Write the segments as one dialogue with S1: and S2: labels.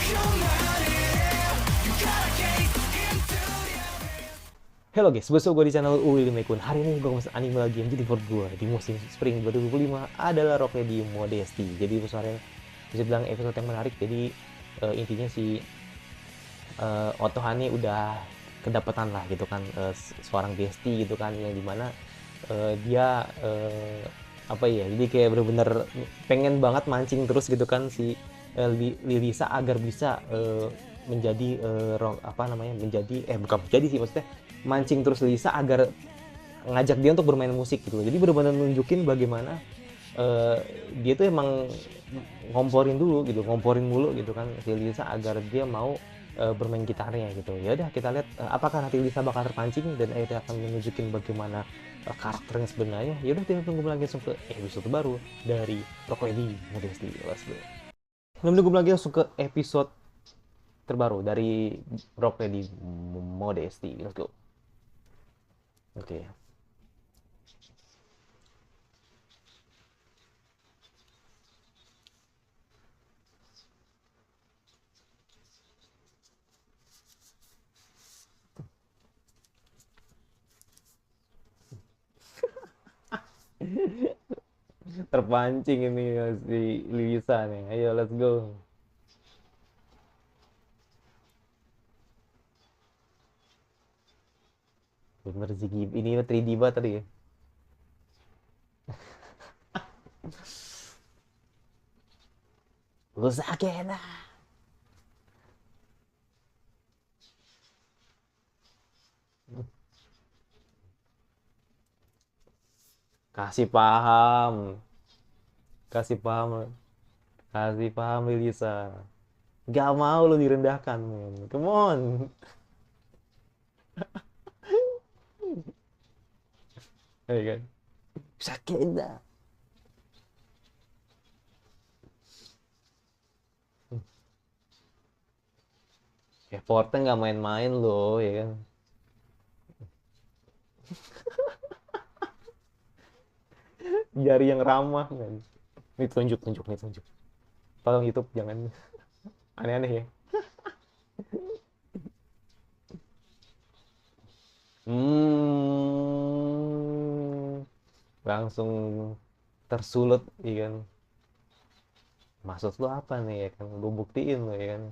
S1: Halo guys, bersama gue di channel Willy Mekun. Hari ini gue ngebahas anime lagi yang jadi favorit gue di musim Spring 2025 adalah Rock Lady Modesty. Jadi episode bisa bilang episode yang menarik. Jadi intinya si Otohane udah kedapatan lah gitu kan, seorang bestie gitu kan, yang dimana dia apa ya, jadi kayak bener-bener pengen banget mancing terus gitu kan si Lilisa agar bisa menjadi apa namanya, menjadi bukan menjadi sih, maksudnya mancing terus Lisa agar ngajak dia untuk bermain musik gitu. Jadi benar-benar nunjukin bagaimana eh, dia tuh emang ngomporin dulu gitu, ngomporin mulu gitu kan si Lisa agar dia mau bermain gitarnya gitu. Ya udah kita lihat apakah nanti Lisa bakal terpancing dan akhirnya akan menunjukin bagaimana karakternya sebenarnya. Ya udah kita tunggu lagi langsung ke episode baru dari Rock Lady Modesty. Let's go. Nunggu lagi langsung ke episode terbaru dari Rock Lady Modesty. Let's go. Oke. Okay. Terpancing ini si Lisa nih. Ayo let's go. Bener sih, ini 3D banget tadi ya. Lu sakit. Kasih paham. Kasih paham. Kasih paham Lisa. Gak mau lu direndahkan, men. Come on. Ya kan? Sakit dah. Effortnya nggak main-main loh, ya kan? Jari yang ramah, men. Nih tunjuk, tunjuk, nih tunjuk. Tolong YouTube jangan aneh-aneh ya. Langsung tersulut, iya kan? Maksud lu apa nih, ya kan? Gue buktiin lo, ya kan?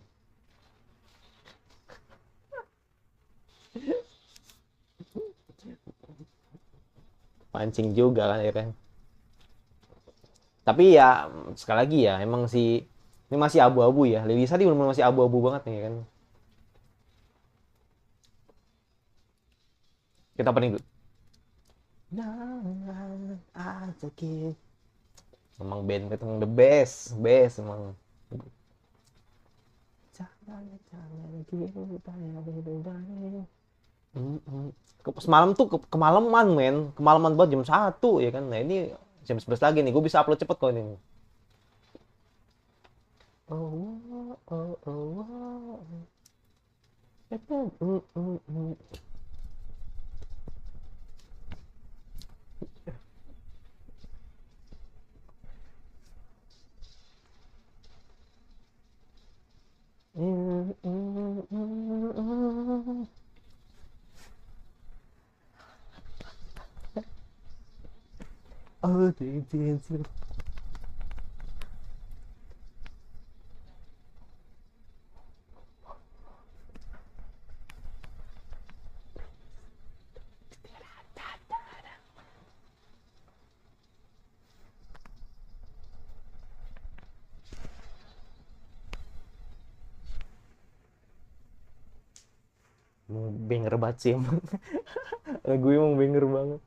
S1: Pancing juga kan, ya kan? Tapi ya sekali lagi ya, emang si ini masih abu-abu ya. Lisa dia benar masih abu-abu banget nih, ya kan? Kita apa nih? Jangan ajakin. Emang band itu emang the best, best emang. Jangan, jangan kita yang lebih baik. Semalam tuh kemalaman, men. Kemalaman banget jam 1 ya kan. Nah ini jam 11 lagi nih. Gue bisa upload cepet kok ini. Oh, oh, oh, oh. Oh, banger banget sih emang. Lagu emang banger banget.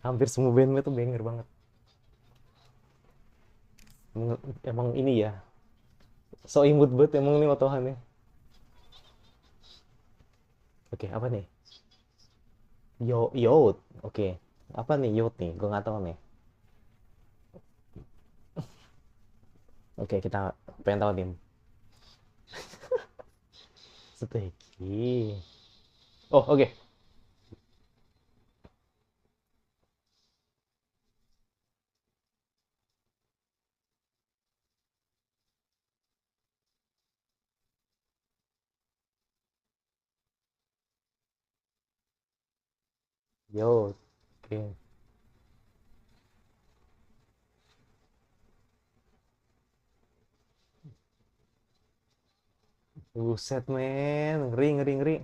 S1: Hampir semua band itu banger banget. Emang ini ya. So imut banget emang nih otohannya. Oke, apa nih? Yacht. Oke. Apa nih yacht nih? Gue nggak tahu nih. Oke, kita pengen tahu nih. Steki. Oh, oke. Yo, oke. Buset, men. Ngeri, ngeri, ngeri.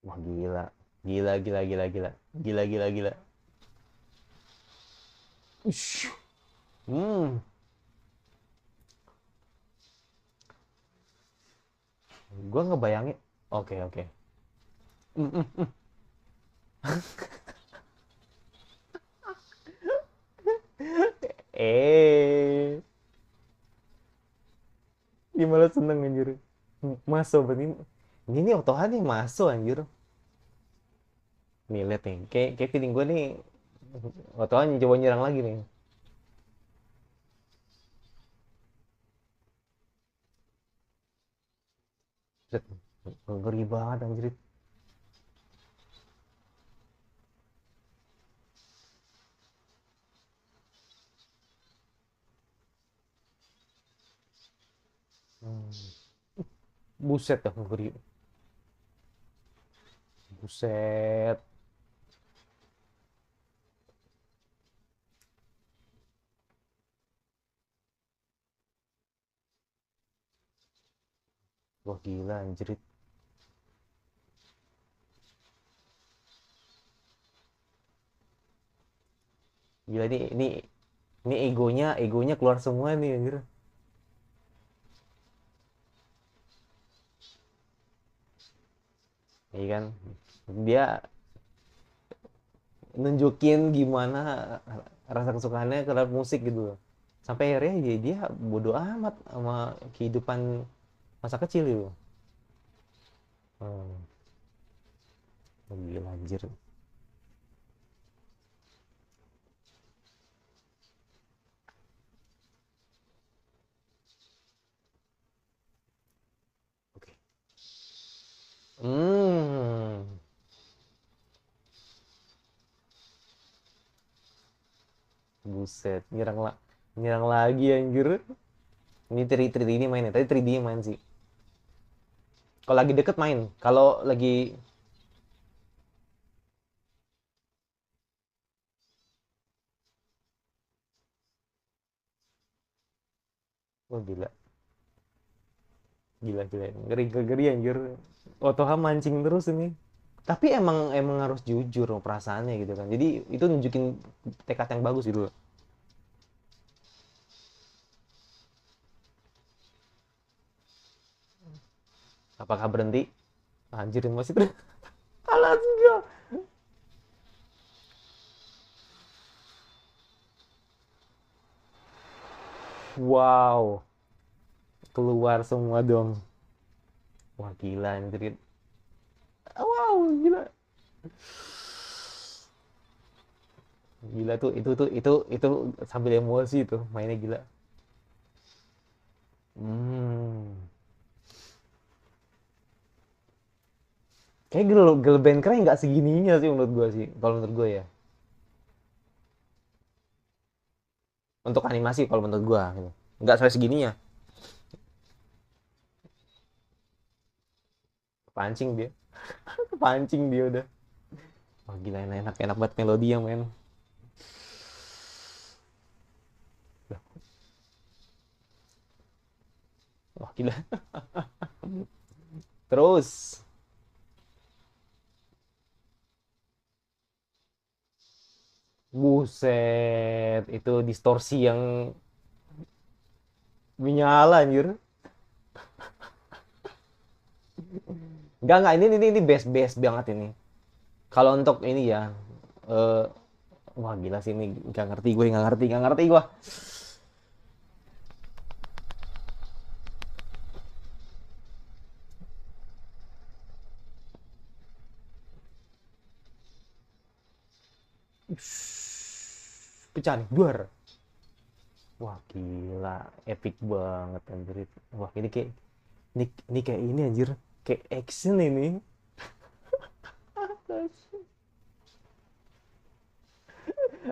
S1: Wah, gila. Gila, gila, gila, gila. Gila, gila, gila. Ush. Hmm. Gua ngebayangin. Oke, oke. Hmm, hmm. Eh, gimana seneng anjir. Masuk berarti. Ini otohan nih masuk anjir. Nih, lihat nih. Kayak feeling gue nih. Otohan coba nyerang lagi nih. Set. Ngeri banget anjir. Hmm. Buset dah ngeri. Buset. Wah, gila anjir. Gila ini egonya keluar semua nih anjir. Iya kan? Dia nunjukin gimana rasa kesukaannya terhadap musik gitu loh. Sampai akhirnya dia bodo amat sama kehidupan masa kecil itu. Hmm, gila anjir. Oke. Hmm, buset, nyerang lagi anjir. Ini 3D ini main ya. Tadi 3D main sih. Kalau lagi deket main. Kalau lagi oh gila, gila gila. Ngeri ngeri anjir. Otoha mancing terus ini. Tapi emang emang harus jujur sama perasaannya gitu kan. Jadi itu nunjukin tekad yang bagus gitu loh. Apakah berhenti? Anjirin masih terus. Alas enggak. Wow, keluar semua dong. Wah gila anjirin. Wow, gila. Gila tuh itu sambil emosi tuh mainnya gila. Hmm. Kayak girl band keren nggak segininya sih menurut gua sih. Kalau menurut gua ya. Untuk animasi kalau menurut gua gitu. Nggak sampai segininya. Pancing dia. Pancing dia udah. Wah gila enak enak banget melodi yang main. Wah gila. Terus buset itu distorsi yang menyala anjir. Enggak ini best banget ini. Kalau untuk ini ya eh wah gila sih ini nggak ngerti gue nggak ngerti gue. Pecah nih, duar. Wah gila, epic banget anjir. Wah ini kayak ini anjir, kayak action ini.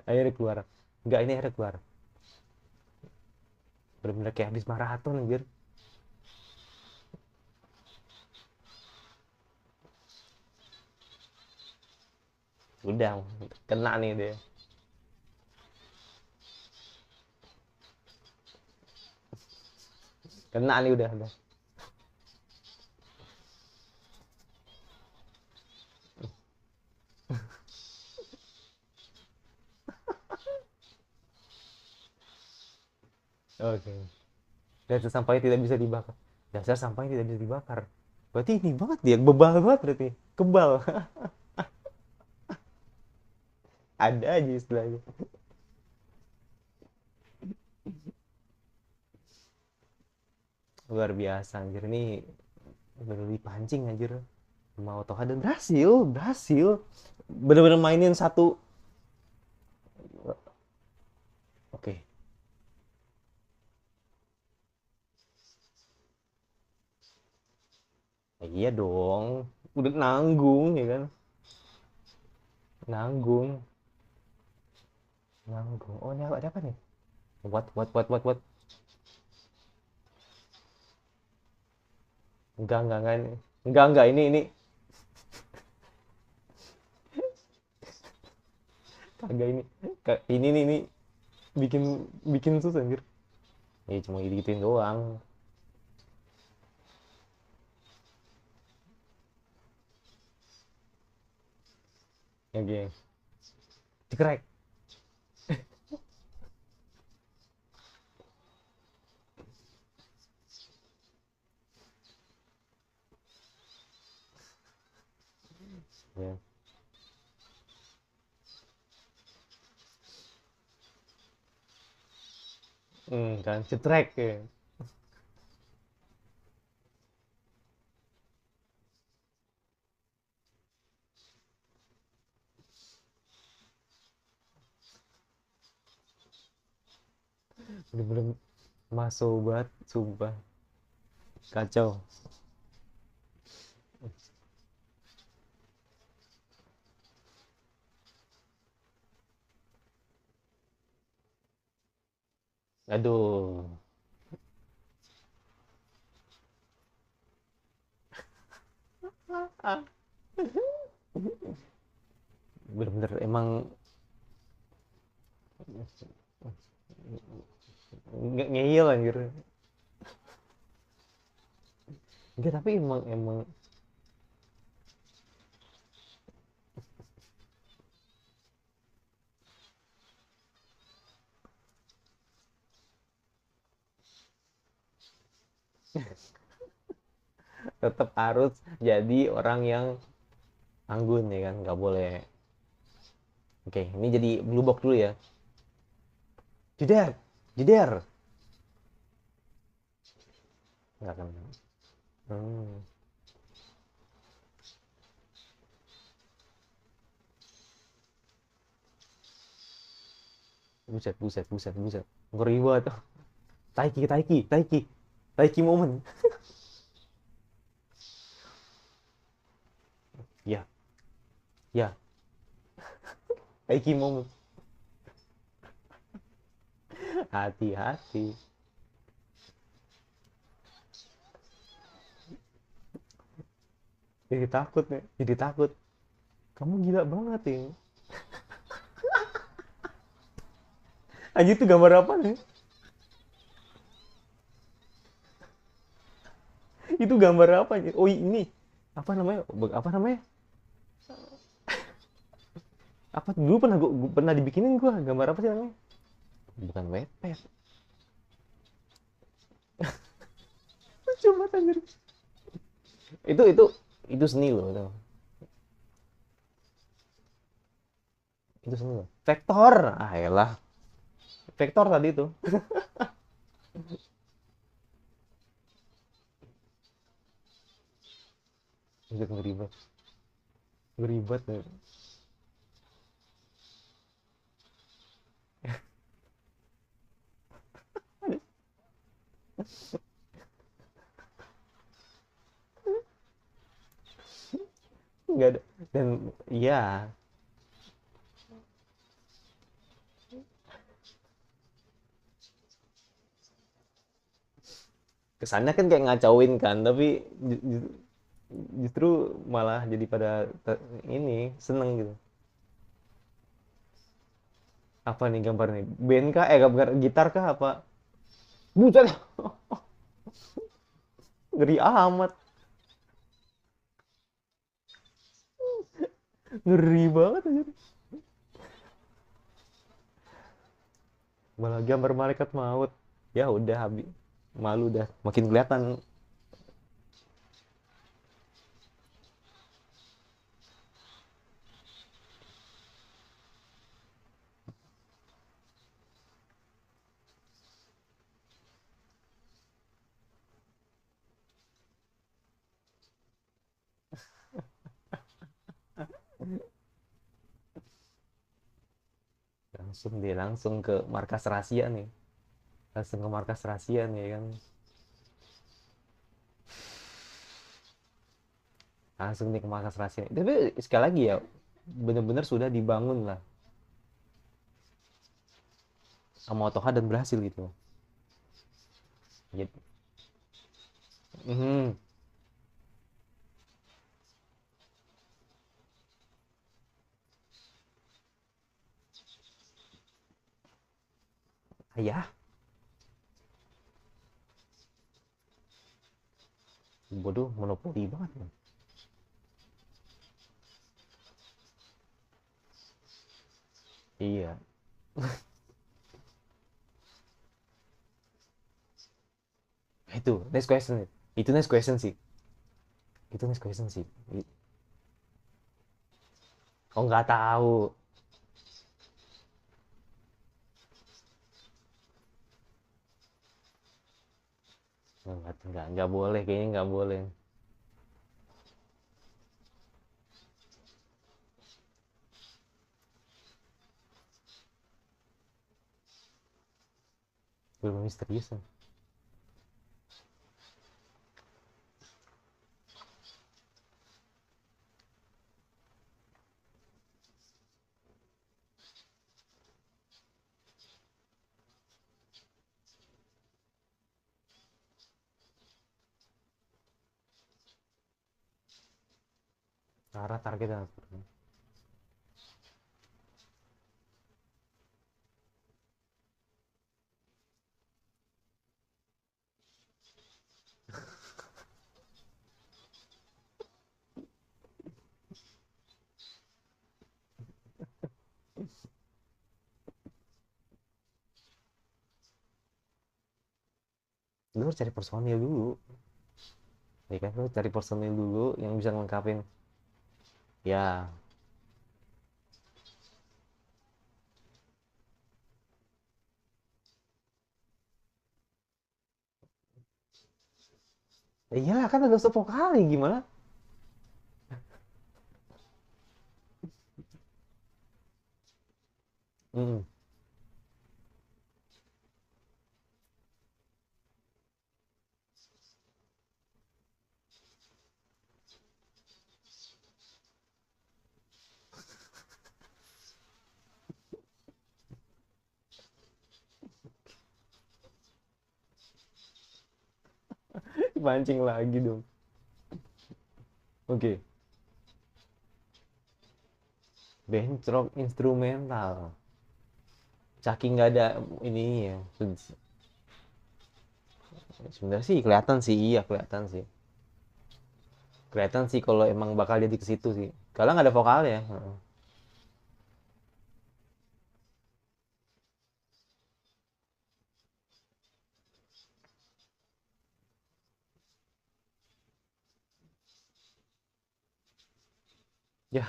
S1: Akhirnya keluar. Enggak ini akhirnya keluar. Bener-bener kayak habis maraton anjir. Udah kena nih dia. Kena nih udah. Oke. Dasar sampahnya tidak bisa dibakar. Dasar sampahnya tidak bisa dibakar. Berarti ini banget dia, bebal banget berarti. Kebal. Ada aja istilahnya. Luar biasa anjir. Ini bener dipancing anjir. Mau Toha dan berhasil. Bener-bener mainin satu. Oke. Iya dong. Udah nanggung ya kan. Nanggung. Nanggung. Oh, ini ada apa nih? What? Enggak ini. Enggak ini kagak ini. Ini nih ini bikin bikin susah anjir. Ya cuma gituin doang. Ya geng. Cekrek. Ya. Kan cetrek ya. Bener-bener masuk banget, sumpah. Kacau. Aduh. Bener-bener emang nggak ngeyel anjir. Enggak, tapi emang tetap harus jadi orang yang anggun ya kan, nggak boleh. Oke, ini jadi blue box dulu ya. Jeder, jeder. Nggak kan. Hmm. Buset. Ngeri banget. Taiki moment. Ya, ya, Taiki moment. Hati-hati. Jadi takut nih, jadi takut. Kamu gila banget ya. Anjir itu gambar apa nih? Itu gambar apa? Oh ini apa namanya? Apa namanya? Apa dulu pernah dibikinin gua gambar apa sih namanya? Bukan webpad. Coba anjir. Itu itu seni loh itu. Itu seni loh. Vektor. Ah elah. Vektor tadi itu. Udah ngeribet. Ngeribet ya. Enggak ada. Dan iya, kesannya kan kayak ngacauin kan, tapi justru malah jadi pada ini seneng gitu. Apa nih gambar nih? Band kah? Gambar gitar kah? Apa? Buset, ngeri amat. Ngeri banget aja. Malah gambar malaikat maut. Ya udah habis. Malu dah. Makin kelihatan. Langsung dia langsung ke markas rahasia nih. Langsung ke markas rahasia nih kan. Langsung nih ke markas rahasia. Tapi sekali lagi ya, bener-bener sudah dibangun lah sama Otoha dan berhasil gitu. Gitu. Mhm. Ya, bodoh monopoli banget. Man. Iya. Itu next question. Itu next question sih. Itu next question sih. Oh nggak tahu. Nggak boleh kayaknya nggak boleh. Belum misterius. Man. Arah target dan lu harus cari personil dulu. Ya kan lu cari personil dulu yang bisa ngelengkapin. Ya, iya kan ada sub vokal gimana? Hmm, pancing lagi dong. Oke, bentrok instrumental. Saking nggak ada ini ya. Sebenarnya sih kelihatan sih, iya kelihatan sih. Kelihatan sih kalau emang bakal jadi ke situ sih. Kalau nggak ada vokal ya. Heeh. Ya,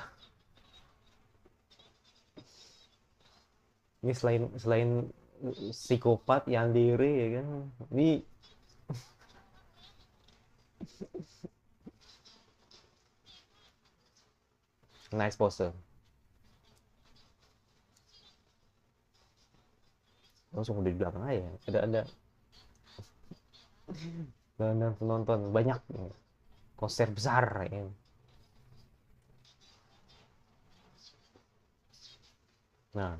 S1: ini selain selain psikopat yandere ya kan. Ini nice poster. Langsung udah di belakang aja. Ada dan penonton banyak konser besar ya. Nah,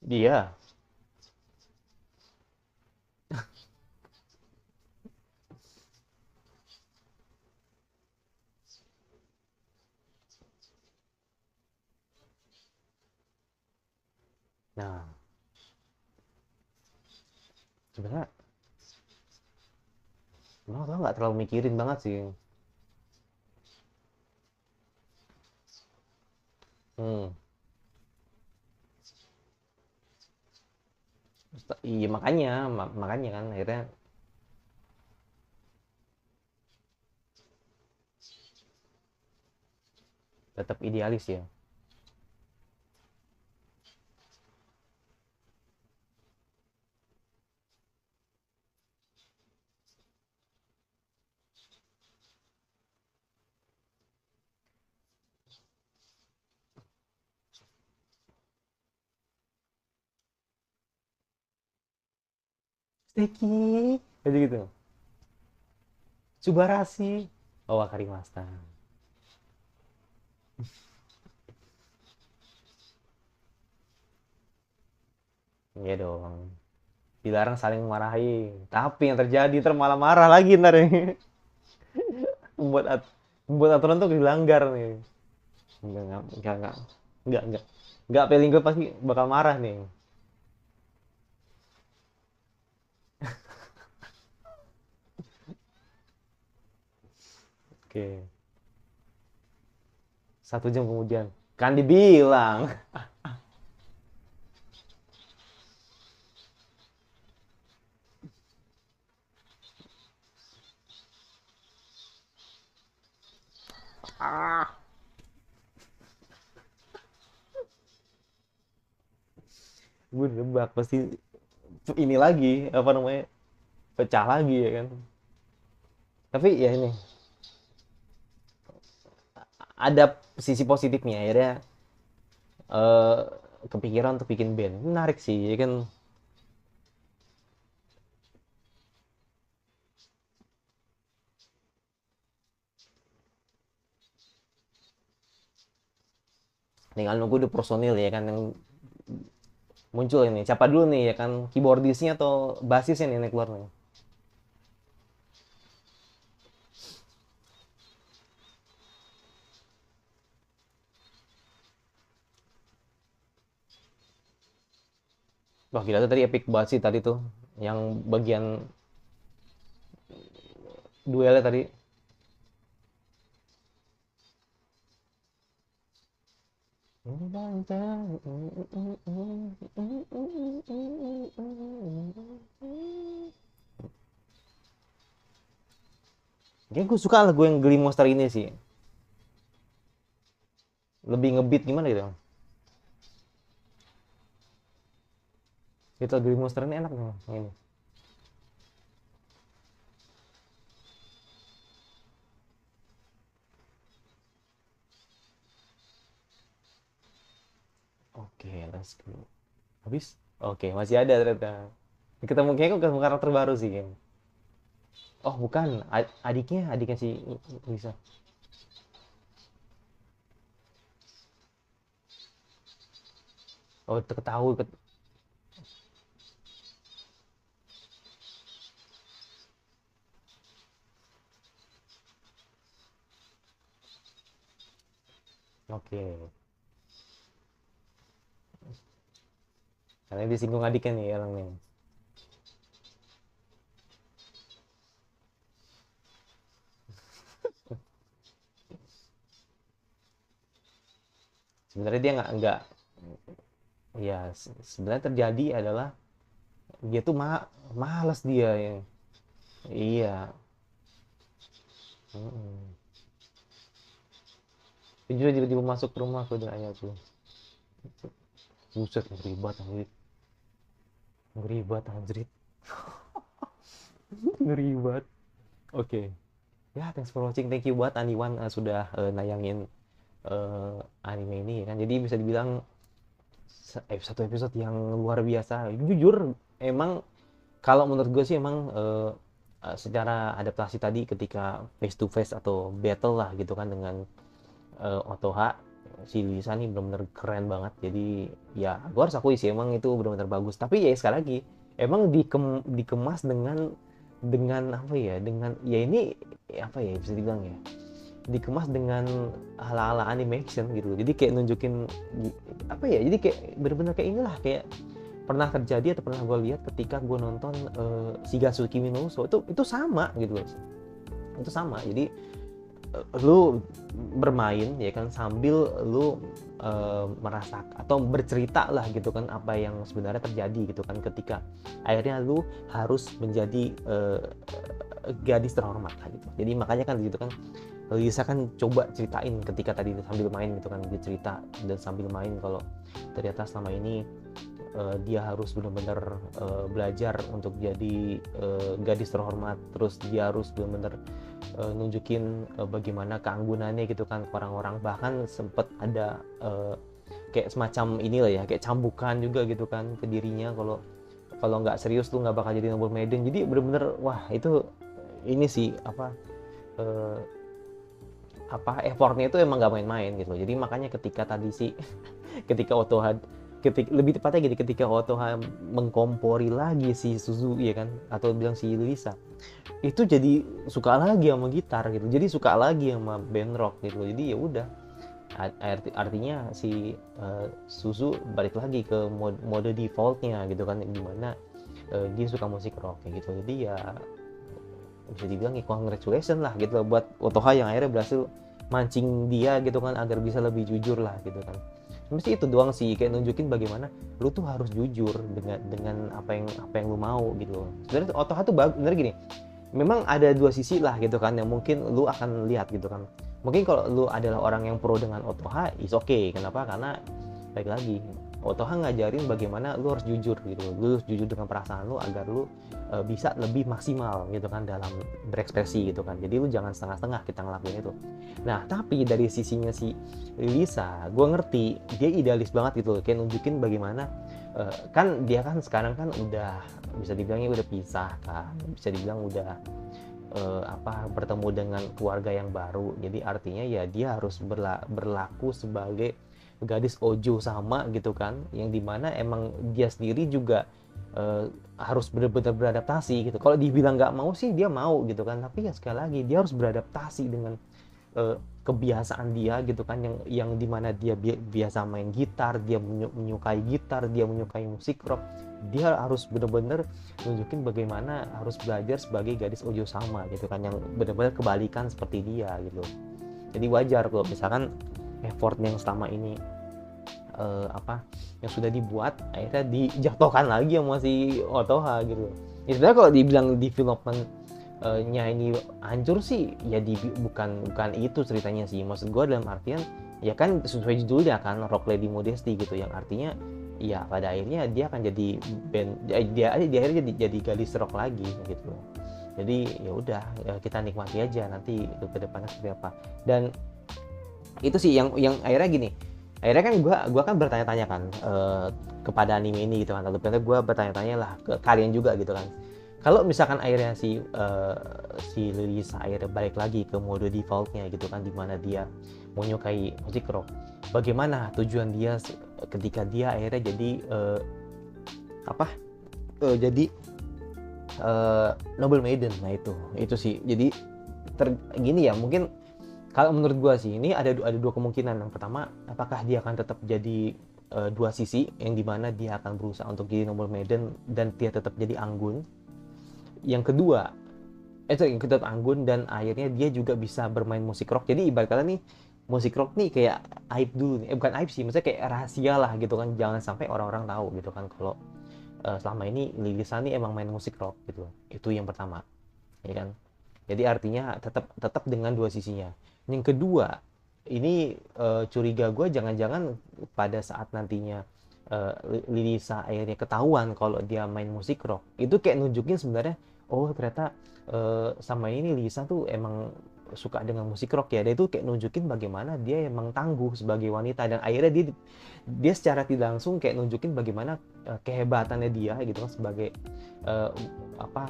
S1: Iya. Nah, sebenarnya lo nggak terlalu mikirin banget sih. Hmm. Iya makanya, makanya kan akhirnya tetap idealis ya. Steki, jadi gitu. Subarashi. Oh, Wakarimasta. Iya dong. Dilarang saling memarahi. Tapi yang terjadi ntar malah marah lagi ntar nih. membuat at membuat aturan tuh dilanggar nih. Enggak, enggak, Pelinggo pasti bakal marah nih. Oke, 1 jam kemudian. Kan dibilang. Ah, gue nebak pasti ini lagi apa namanya pecah lagi ya kan. Tapi ya ini ada sisi positifnya akhirnya eh, kepikiran untuk bikin band menarik sih ya kan. Tinggal nunggu the personil ya kan yang muncul ini siapa dulu nih ya kan keyboardisnya atau basisnya nih yang keluar nih. Wah gila tuh tadi epic banget sih tadi tuh yang bagian duelnya tadi. Kayaknya gue suka lagu yang Glee Monster ini sih. Lebih ngebeat gimana gitu. Itu Glee Monster ini enak nih yang ini. Oke, let's go. Habis? Oke, masih ada ternyata. Ketemu kayaknya ketemu karakter baru sih kayaknya. Oh, bukan. Adiknya si Lisa. Oh, ketahui. Oke. Karena disinggung adiknya nih orang nih. Sebenarnya dia nggak ya sebenarnya terjadi adalah dia tuh malas dia ya. Iya. Mm-mm. Dia juga tiba-tiba masuk ke rumah ke ayah tuh. Buset, ngeri banget anjir. Ngeri banget anjir. Ngeri banget. Oke. Ya, thanks for watching. Thank you buat Aniwan sudah nayangin anime ini ya kan. Jadi bisa dibilang satu episode yang luar biasa. Jujur, emang kalau menurut gue sih emang secara adaptasi tadi ketika face to face atau battle lah gitu kan dengan Otoha si Lisa nih benar-benar keren banget. Jadi ya gue harus akui sih emang itu benar-benar bagus. Tapi ya sekali lagi emang dikemas dengan apa ya? Dengan ya ini apa ya bisa dibilang ya? Dikemas dengan ala-ala animation gitu. Jadi kayak nunjukin apa ya? Jadi kayak benar-benar kayak inilah kayak pernah terjadi atau pernah gue lihat ketika gue nonton Shigatsu Kimi no Uso itu sama gitu loh. Itu sama. Jadi lu bermain ya kan sambil lu merasak atau bercerita lah gitu kan apa yang sebenarnya terjadi gitu kan ketika akhirnya lu harus menjadi gadis terhormat lah gitu. Jadi makanya kan gitu kan Lisa kan coba ceritain ketika tadi sambil main gitu kan, dia cerita dan sambil main kalau ternyata selama ini dia harus benar-benar belajar untuk jadi gadis terhormat, terus dia harus benar-benar nunjukin bagaimana keanggunannya gitu kan ke orang-orang, bahkan sempet ada kayak semacam inilah ya kayak cambukan juga gitu kan ke dirinya kalau kalau nggak serius tuh nggak bakal jadi Noble Maiden. Jadi benar-benar wah itu ini sih eh, apa effortnya itu emang nggak main-main gitu loh. Jadi makanya ketika tadi sih ketika Otoha lebih tepatnya gini ketika Otoha mengkompori lagi si Suzu ya kan atau bilang si Lisa itu jadi suka lagi sama gitar gitu, jadi suka lagi sama band rock gitu. Jadi ya udah artinya si Suzu balik lagi ke mode defaultnya gitu kan, dimana dia suka musik rock kayak gitu. Jadi ya bisa dibilang ya congratulations lah gitu buat Otoha yang akhirnya berhasil mancing dia gitu kan agar bisa lebih jujur lah gitu kan. Mesti itu doang sih, kayak nunjukin bagaimana lu tuh harus jujur dengan apa yang lu mau gitu. Sebenarnya Otoha tuh bener gini, memang ada dua sisi lah gitu kan yang mungkin lu akan lihat gitu kan. Mungkin kalau lu adalah orang yang pro dengan Otoha is okay. Kenapa? Karena baik lagi Otoha ngajarin bagaimana lu harus jujur gitu, lu harus jujur dengan perasaan lu agar lu bisa lebih maksimal gitu kan dalam berekspresi gitu kan. Jadi lu jangan setengah-setengah kita ngelakuin itu. Nah tapi dari sisinya si Lisa, gue ngerti dia idealis banget gitu, kayak nunjukin bagaimana kan dia kan sekarang kan udah bisa dibilangnya udah pisah kan, bisa dibilang udah apa bertemu dengan keluarga yang baru. Jadi artinya ya dia harus berlaku sebagai gadis Ojo sama gitu kan, yang dimana emang dia sendiri juga harus benar-benar beradaptasi gitu. Kalau dibilang nggak mau sih dia mau gitu kan, tapi ya sekali lagi dia harus beradaptasi dengan kebiasaan dia gitu kan, yang dimana dia biasa main gitar, dia menyukai gitar, dia menyukai musik rock. Dia harus benar-benar nunjukin bagaimana harus belajar sebagai gadis Ojo sama gitu kan, yang benar-benar kebalikan seperti dia gitu. Jadi wajar kalau misalkan effort yang selama ini apa yang sudah dibuat akhirnya dijatuhkan lagi sama si Otoha gitu. Ya sebenarnya kalau dibilang development-nya ini hancur sih ya bukan itu ceritanya sih. Maksud gue dalam artian ya kan sesuai judulnya kan Rock Lady Modesty gitu, yang artinya ya pada akhirnya dia akan jadi band, dia akhirnya jadi gadis rock lagi gitu. Jadi ya udah kita nikmati aja nanti ke depannya seperti apa. Dan itu sih yang akhirnya gini, akhirnya kan gue kan bertanya-tanya kan kepada anime ini gitu kan, lalu gue bertanya-tanya lah ke kalian juga gitu kan, kalau misalkan akhirnya si Lisa akhirnya balik lagi ke mode defaultnya gitu kan, dimana dia menyukai musik rock, bagaimana tujuan dia ketika dia akhirnya jadi jadi Noble Maiden. Nah itu sih jadi gini ya, mungkin kalau menurut gue sih ini ada dua kemungkinan. Yang pertama, apakah dia akan tetap jadi dua sisi, yang dimana dia akan berusaha untuk jadi Noble Maiden dan dia tetap jadi anggun. Yang kedua, yang tetap anggun dan akhirnya dia juga bisa bermain musik rock. Jadi ibarat kata nih musik rock nih kayak aib dulu nih, bukan aib sih, maksudnya kayak rahasia lah gitu kan, jangan sampai orang-orang tahu gitu kan kalau selama ini Lisa nih emang main musik rock gitu. Itu yang pertama, ya kan. Jadi artinya tetap dengan dua sisinya. Yang kedua, ini curiga gue jangan-jangan pada saat nantinya Lisa akhirnya ketahuan kalau dia main musik rock, itu kayak nunjukin sebenarnya oh ternyata sama ini Lisa tuh emang suka dengan musik rock ya. Dan itu kayak nunjukin bagaimana dia emang tangguh sebagai wanita, dan akhirnya dia secara tidak langsung kayak nunjukin bagaimana kehebatannya dia gitu kan sebagai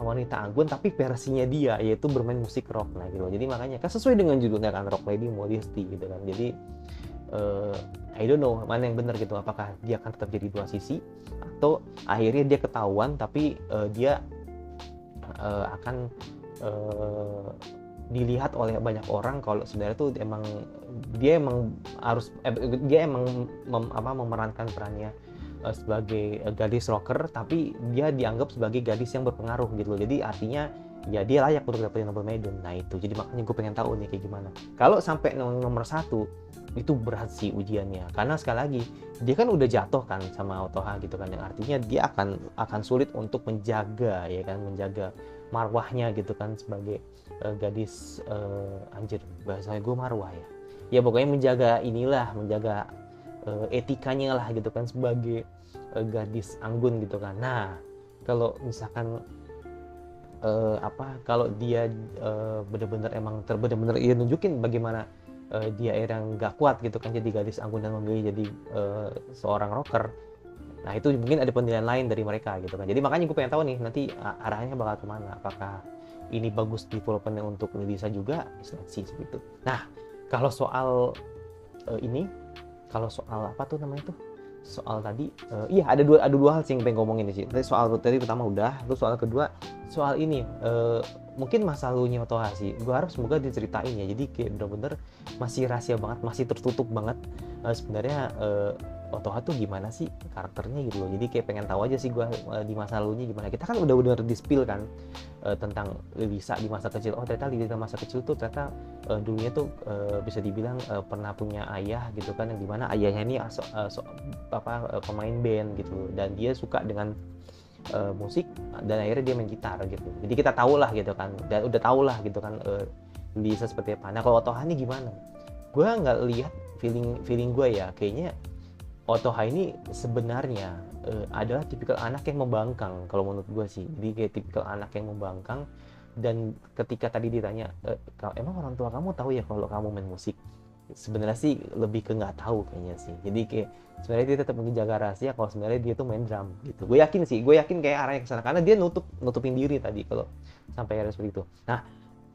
S1: wanita anggun tapi versinya dia yaitu bermain musik rock. Nah gitu. Jadi makanya kan sesuai dengan judulnya kan Rock Lady Modesty gitu kan. Jadi uh, I don't know mana yang benar gitu, apakah dia akan tetap jadi dua sisi atau akhirnya dia ketahuan tapi dia akan dilihat oleh banyak orang kalau sebenarnya tuh dia emang harus dia emang memerankan perannya sebagai gadis rocker, tapi dia dianggap sebagai gadis yang berpengaruh gitu loh. Jadi artinya ya dia layak untuk dapetin Nobel Maiden. Nah itu, jadi makanya gue pengen tahu nih kayak gimana. Kalau sampai nomor 1 itu berat sih ujiannya, karena sekali lagi dia kan udah jatuh kan sama Otoha gitu kan, yang artinya dia akan sulit untuk menjaga ya kan, menjaga marwahnya gitu kan sebagai gadis anjir bahasanya gue marwah ya pokoknya menjaga inilah, menjaga etikanya lah gitu kan sebagai gadis anggun gitu kan. Nah kalau misalkan kalau dia benar-benar emang benar-benar dia nunjukin bagaimana dia yang nggak kuat gitu kan jadi gadis anggun dan memilih jadi seorang rocker. Nah itu mungkin ada penilaian lain dari mereka gitu kan. Jadi makanya gue pengen tahu nih nanti arahnya bakal kemana. Apakah ini bagus developmentnya untuk Lisa juga, seleksi seperti itu. Nah kalau soal kalau soal apa tuh namanya tuh, soal tadi iya ada dua hal sih yang pengen ngomongin sih. Soal tadi pertama udah, terus soal kedua soal ini mungkin masa lalunya Otoha sih. Gue harap semoga diceritain ya. Jadi kayak bener-bener masih rahasia banget, masih tertutup banget sebenarnya Otoha tuh gimana sih karakternya gitu loh. Jadi kayak pengen tahu aja sih gue di masa lalunya gimana. Kita kan udah bener di-spill kan tentang Lisa di masa kecil. Oh ternyata Lisa masa kecil tuh ternyata dulunya tuh bisa dibilang pernah punya ayah gitu kan, yang dimana ayahnya ini pemain band gitu, dan dia suka dengan musik dan akhirnya dia main gitar gitu. Jadi kita tahu lah gitu kan, dan udah tahu lah gitu kan Lisa seperti apa. Nah kalau Otoha ini gimana? Gue nggak lihat, feeling gue ya kayaknya Otoha ini sebenarnya adalah tipikal anak yang membangkang kalau menurut gue sih. Jadi kayak tipikal anak yang membangkang, dan ketika tadi ditanya emang orang tua kamu tahu ya kalau kamu main musik, sebenarnya sih lebih ke nggak tahu kayaknya sih. Jadi kayak sebenarnya dia tetap menjaga rahasia kalau sebenarnya dia tuh main drum gitu. Gue yakin kayak arahnya ke sana karena dia nutupin diri tadi kalau sampai ada seperti itu. Nah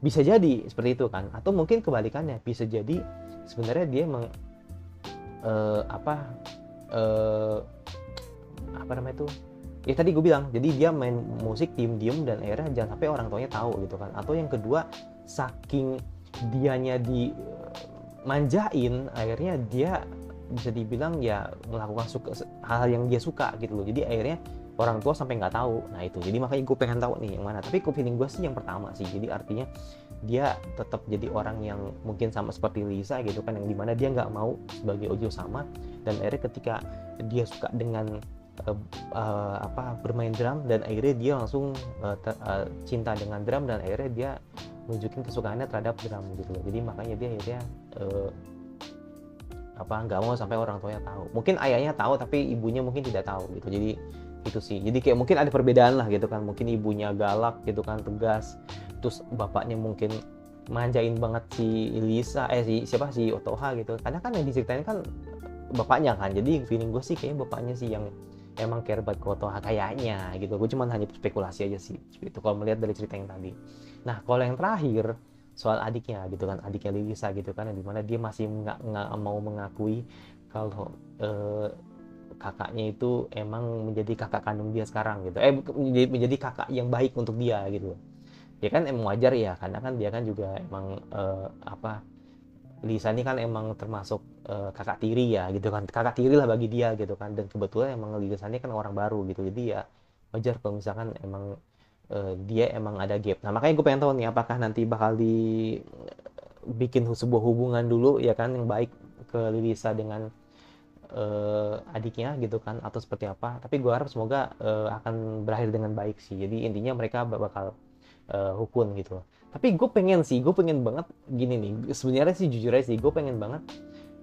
S1: bisa jadi seperti itu kan, atau mungkin kebalikannya, bisa jadi sebenarnya dia apa namanya itu ya tadi gue bilang, jadi dia main musik diem-diem dan akhirnya jangan sampai orang tuanya tahu gitu kan. Atau yang kedua, saking dianya dimanjain akhirnya dia bisa dibilang ya melakukan hal yang dia suka gitu loh, jadi akhirnya orang tua sampai nggak tahu. Nah itu, jadi makanya gue pengen tahu nih yang mana. Tapi feeling gue sih yang pertama sih, jadi artinya dia tetap jadi orang yang mungkin sama seperti Lisa gitu kan, yang dimana dia nggak mau sebagai Ojo sama, dan akhirnya ketika dia suka dengan bermain drum, dan akhirnya dia langsung cinta dengan drum, dan akhirnya dia nunjukin kesukaannya terhadap drum gitu loh. Jadi makanya dia akhirnya nggak mau sampai orang tuanya tahu. Mungkin ayahnya tahu tapi ibunya mungkin tidak tahu gitu. Jadi itu sih, jadi kayak mungkin ada perbedaan lah gitu kan. Mungkin ibunya galak gitu kan, tegas, terus bapaknya mungkin manjain banget si Lisa si Otoha gitu. Karena kan yang diceritain kan bapaknya kan, jadi feeling gue sih kayaknya bapaknya sih yang emang care banget ke Otoha kayaknya gitu. Gue cuma hanya spekulasi aja sih itu kalau melihat dari cerita yang tadi. Nah kalau yang terakhir soal adiknya gitu kan, adiknya Lisa gitu kan, yang dimana dia masih nggak mau mengakui kalau kakaknya itu emang menjadi kakak kandung dia sekarang gitu, menjadi kakak yang baik untuk dia gitu. Ya kan emang wajar ya, karena kan dia kan juga emang Lisa ini kan emang termasuk kakak tiri ya gitu kan, kakak tiri lah bagi dia gitu kan, dan kebetulan emang Lisa ini kan orang baru gitu, jadi ya wajar kalau misalkan emang dia emang ada gap. Nah makanya gue pengen tahu nih apakah nanti bakal dibikin sebuah hubungan dulu ya kan yang baik ke Lisa dengan adiknya gitu kan, atau seperti apa. Tapi gue harap semoga akan berakhir dengan baik sih, jadi intinya mereka bakal rukun gitu. Tapi gue pengen banget gini nih, sebenarnya sih jujur aja sih gue pengen banget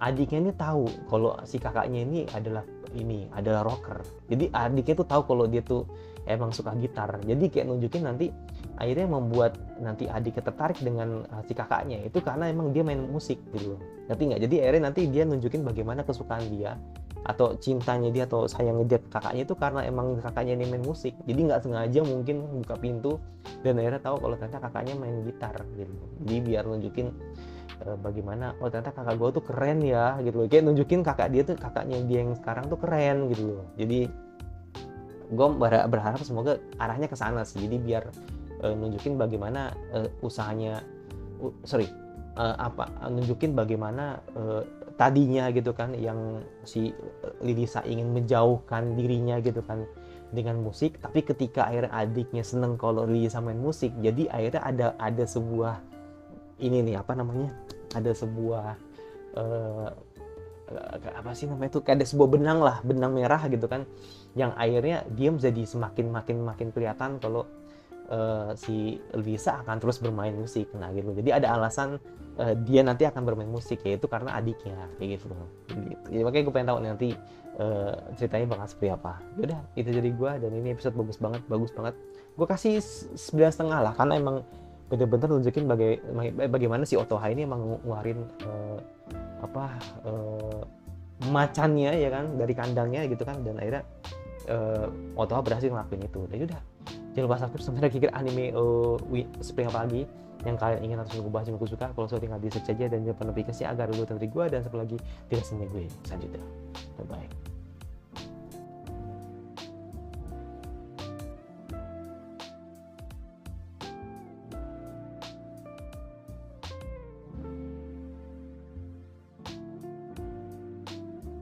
S1: adiknya ini tahu kalau si kakaknya ini adalah rocker. Jadi adiknya tuh tahu kalau dia tuh emang suka gitar, jadi kayak nunjukin nanti akhirnya membuat nanti adiknya tertarik dengan si kakaknya itu karena emang dia main musik gitu loh, ngerti nggak? Jadi akhirnya nanti dia nunjukin bagaimana kesukaan dia atau cintanya dia atau sayangnya dia ke kakaknya itu karena emang kakaknya ini main musik, jadi nggak sengaja mungkin buka pintu dan akhirnya tahu kalau ternyata kakaknya main gitar gitu. Jadi biar nunjukin bagaimana, oh ternyata kakak gue tuh keren ya gitu loh, kayak nunjukin kakaknya dia yang sekarang tuh keren gitu loh. Jadi gue berharap semoga arahnya ke sana sih, jadi biar nunjukin bagaimana usahanya, nunjukin bagaimana tadinya gitu kan yang si Lilisa ingin menjauhkan dirinya gitu kan dengan musik, tapi ketika akhirnya adiknya seneng kalau Lilisa main musik, jadi akhirnya ada sebuah ini nih, apa namanya, ada sebuah apa sih namanya tuh, kayak ada sebuah benang merah gitu kan, yang akhirnya dia menjadi makin kelihatan kalau si Lisa akan terus bermain musik. Nah gitu, jadi ada alasan dia nanti akan bermain musik, yaitu karena adiknya kayak gitu. Jadi makanya gue pengen tahu nanti ceritanya bakal seperti apa. Yaudah, itu jadi gue, dan ini episode bagus banget. Gue kasih 9,5 lah, karena emang bener-bener nunjukin bagaimana si Otoha ini emang ngeluarin macannya ya kan dari kandangnya gitu kan, dan akhirnya Otoha berhasil ngelakuin itu. Dan udah, jangan lupa subscribe sampai lagi anime seperti apa lagi yang kalian ingin atau gue bahas yang gue suka. Kalau sudah tinggal di search aja dan jangan notifikasi agar lu dari gue dan satu lagi tidak semua gue selanjutnya. Bye bye.